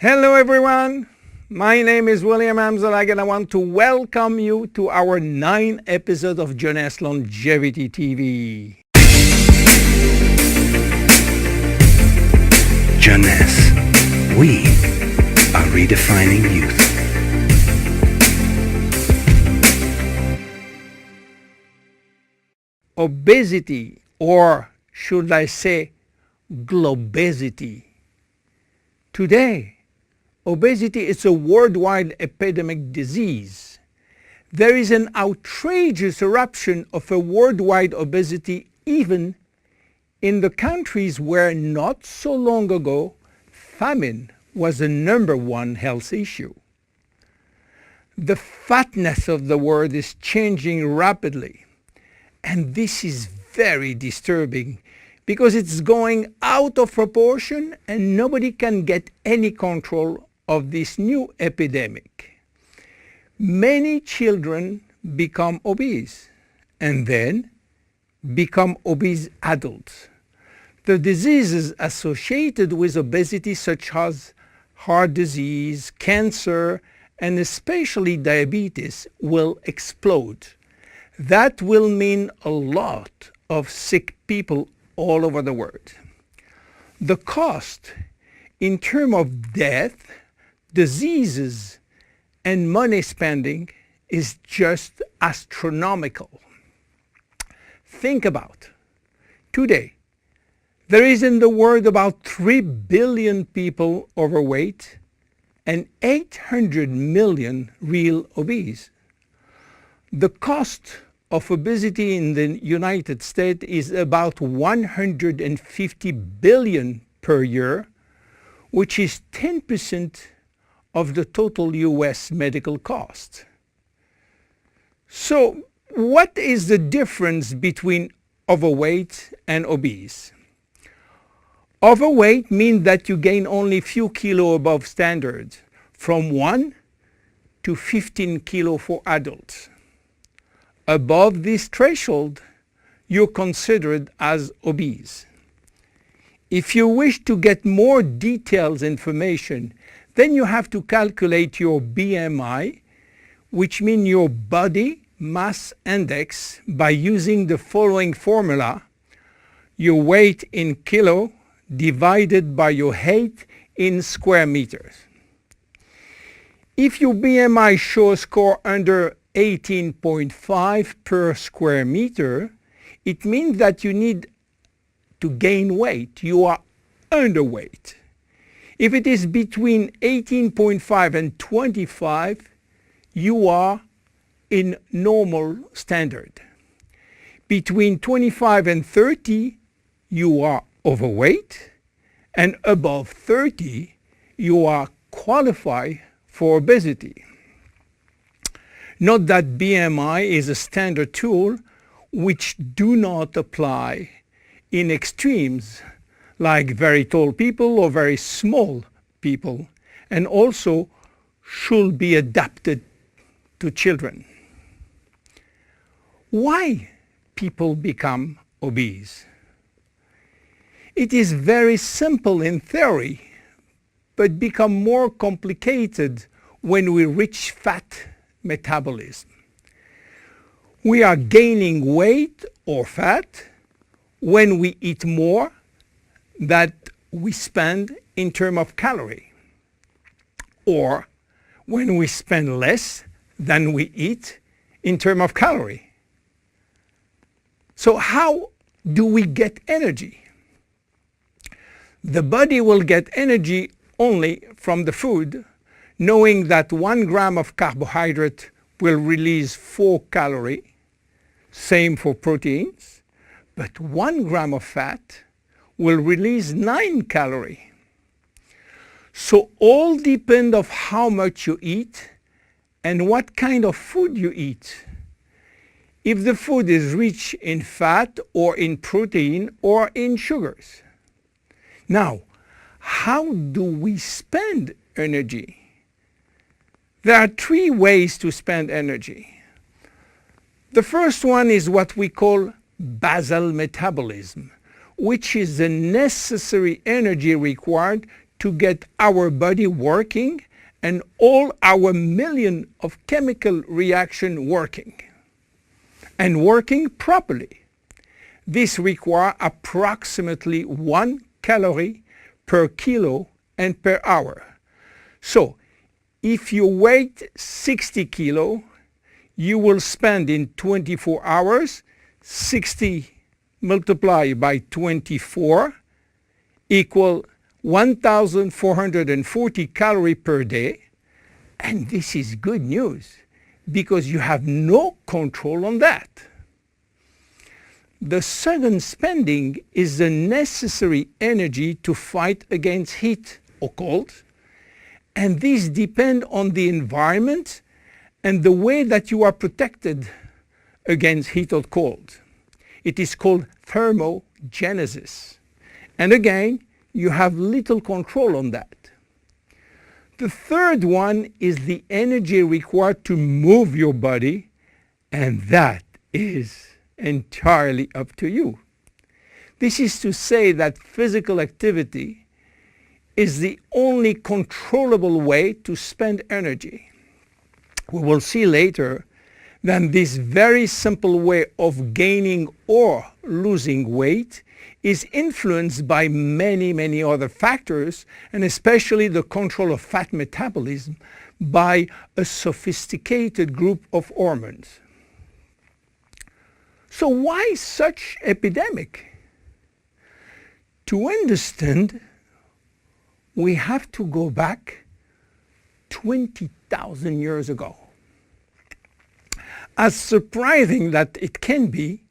Hello everyone, my name is William Anzallag and I want to welcome you to our 9th episode of Jeunesse Longevidad TV. Jeunesse, we are redefining youth. Obesity, or should I say globesity. Today, obesity is a worldwide epidemic disease. There is an outrageous eruption of a worldwide obesity even in the countries where not so long ago famine was the #1 health issue. The fatness of the world is changing rapidly, and this is very disturbing because it's going out of proportion and nobody can get any control of this new epidemic. Many children become obese and then become obese adults. The diseases associated with obesity, such as heart disease, cancer, and especially diabetes, will explode. That will mean a lot of sick people all over the world. The cost in terms of death, diseases, and money spending is just astronomical. Think about today. There is in the world about 3 billion people overweight and 800 million real obese. The cost of obesity in the United States is about 150 billion per year, which is 10% of the total US medical cost. So what is the difference between overweight and obese? Overweight means that you gain only few kilos above standard, from 1 to 15 kilos for adults. Above this threshold, you're considered as obese. If you wish to get more detailed information, then you have to calculate your BMI, which means your body mass index, by using the following formula: your weight in kilo divided by your height in square meters. If your BMI shows score under 18.5 per square meter, it means that you need to gain weight. You are underweight. If it is between 18.5 and 25, you are in normal standard. Between 25 and 30, you are overweight, and above 30, you are qualified for obesity. Note that BMI is a standard tool which do not apply in extremes like very tall people or very small people, and also should be adapted to children. Why people become obese? It is very simple in theory, but become more complicated when we reach fat metabolism. We are gaining weight or fat when we eat more than we spend in terms of calorie, or when we spend less than we eat in terms of calorie. So how do we get energy? The body will get energy only from the food, knowing that 1 gram of carbohydrate will release 4 calories, same for proteins, but 1 gram of fat will release 9 calories. So all depend on how much you eat and what kind of food you eat. If the food is rich in fat or in protein or in sugars. Now, how do we spend energy? There are 3 ways to spend energy. The first one is what we call basal metabolism, which is the necessary energy required to get our body working and all our million of chemical reaction working and working properly. This requires approximately 1 calorie per kilo and per hour. So if you weigh 60 kilo, you will spend in 24 hours 60 multiplied by 24 equal 1,440 calories per day. And this is good news because you have no control on that. The second spending is the necessary energy to fight against heat or cold. And these depend on the environment and the way that you are protected against heat or cold. It is called thermogenesis. And again, you have little control on that. The third one is the energy required to move your body, and that is entirely up to you. This is to say that physical activity is the only controllable way to spend energy. We will see later that this very simple way of gaining or losing weight is influenced by many other factors, and especially the control of fat metabolism by a sophisticated group of hormones. So why such epidemic? To understand, we have to go back 20,000 years ago. As surprising that it can be,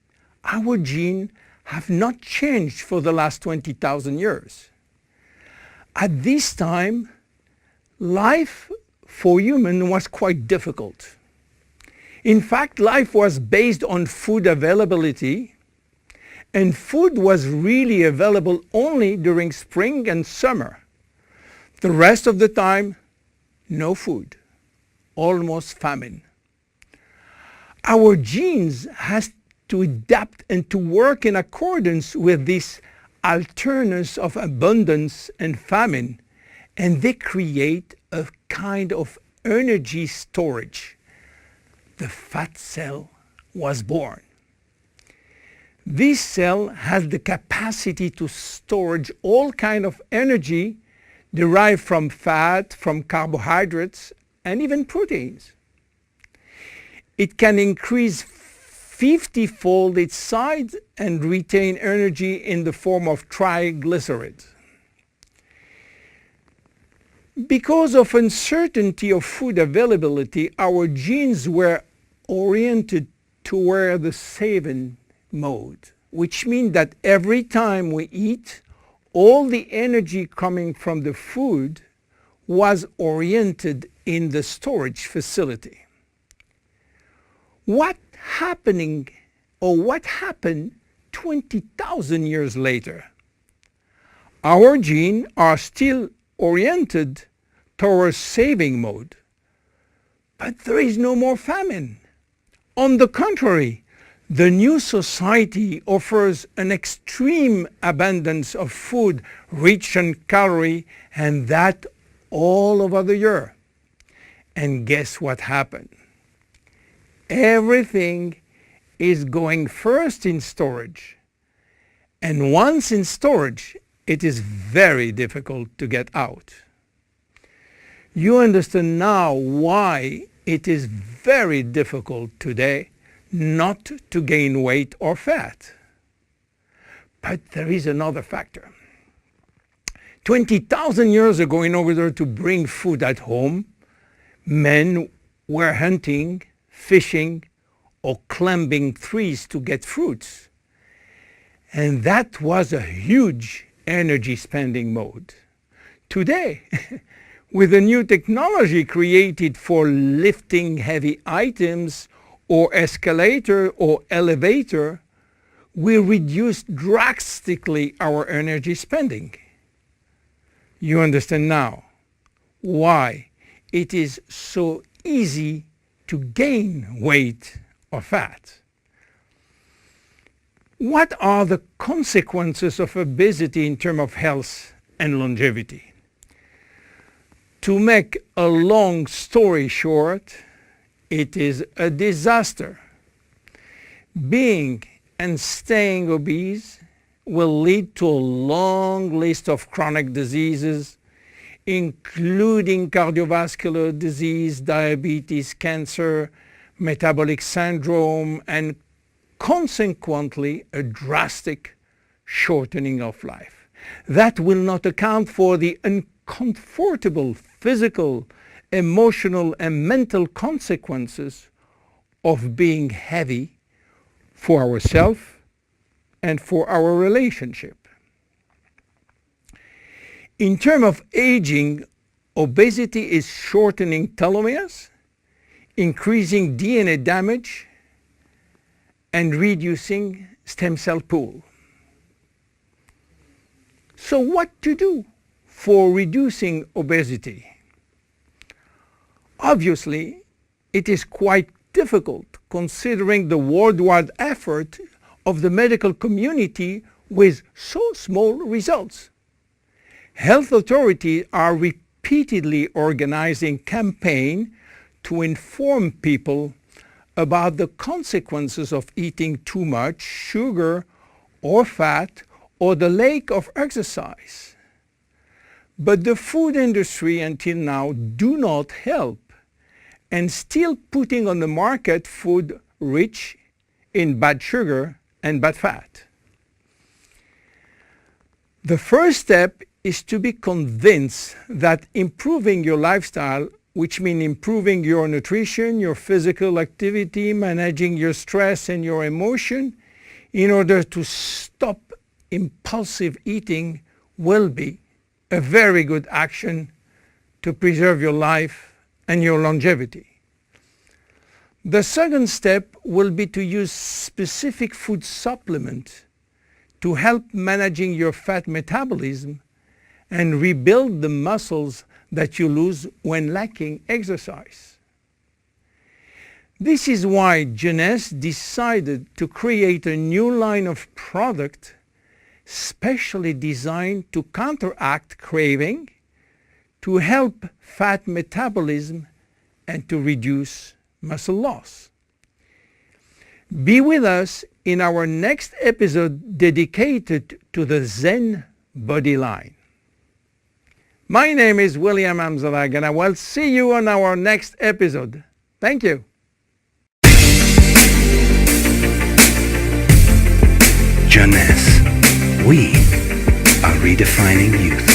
our genes have not changed for the last 20,000 years. At this time, life for humans was quite difficult. In fact, life was based on food availability, and food was really available only during spring and summer. The rest of the time, no food, almost famine. Our genes has to adapt and to work in accordance with this alternance of abundance and famine, and they create a kind of energy storage. The fat cell was born. This cell has the capacity to storage all kind of energy derived from fat, from carbohydrates, and even proteins. It can increase 50-fold its size and retain energy in the form of triglycerides. Because of uncertainty of food availability, our genes were oriented toward the saving mode, which means that every time we eat, all the energy coming from the food was oriented in the storage facility. What happened 20,000 years later? Our genes are still oriented towards saving mode, but there is no more famine. On the contrary, the new society offers an extreme abundance of food rich in calories, and that all over the year. And guess what happened? Everything is going first in storage. And once in storage, it is very difficult to get out. You understand now why it is very difficult today not to gain weight or fat. But there is another factor. 20,000 years ago, in order to bring food at home, men were hunting, fishing, or climbing trees to get fruits. And that was a huge energy spending mode. Today, with a new technology created for lifting heavy items or escalator or elevator, we reduce drastically our energy spending. You understand now why it is so easy to gain weight or fat. What are the consequences of obesity in terms of health and longevity? To make a long story short, it is a disaster. Being and staying obese will lead to a long list of chronic diseases, including cardiovascular disease, diabetes, cancer, metabolic syndrome, and consequently a drastic shortening of life. That will not account for the uncomfortable physical, emotional, and mental consequences of being heavy for ourselves and for our relationship. In terms of aging, obesity is shortening telomeres, increasing DNA damage, and reducing stem cell pool. So what to do for reducing obesity? Obviously, it is quite difficult considering the worldwide effort of the medical community with so small results. Health authorities are repeatedly organizing campaigns to inform people about the consequences of eating too much sugar or fat or the lack of exercise. But the food industry until now do not help and still putting on the market food rich in bad sugar and bad fat. The first step is to be convinced that improving your lifestyle, which means improving your nutrition, your physical activity, managing your stress and your emotion, in order to stop impulsive eating, will be a very good action to preserve your life and your longevity. The second step will be to use specific food supplements to help managing your fat metabolism and rebuild the muscles that you lose when lacking exercise. This is why Jeunesse decided to create a new line of product specially designed to counteract craving, to help fat metabolism, and to reduce muscle loss. Be with us in our next episode dedicated to the Zen Body line. My name is William Anzallag, and I will see you on our next episode. Thank you. Jeunesse. We are redefining youth.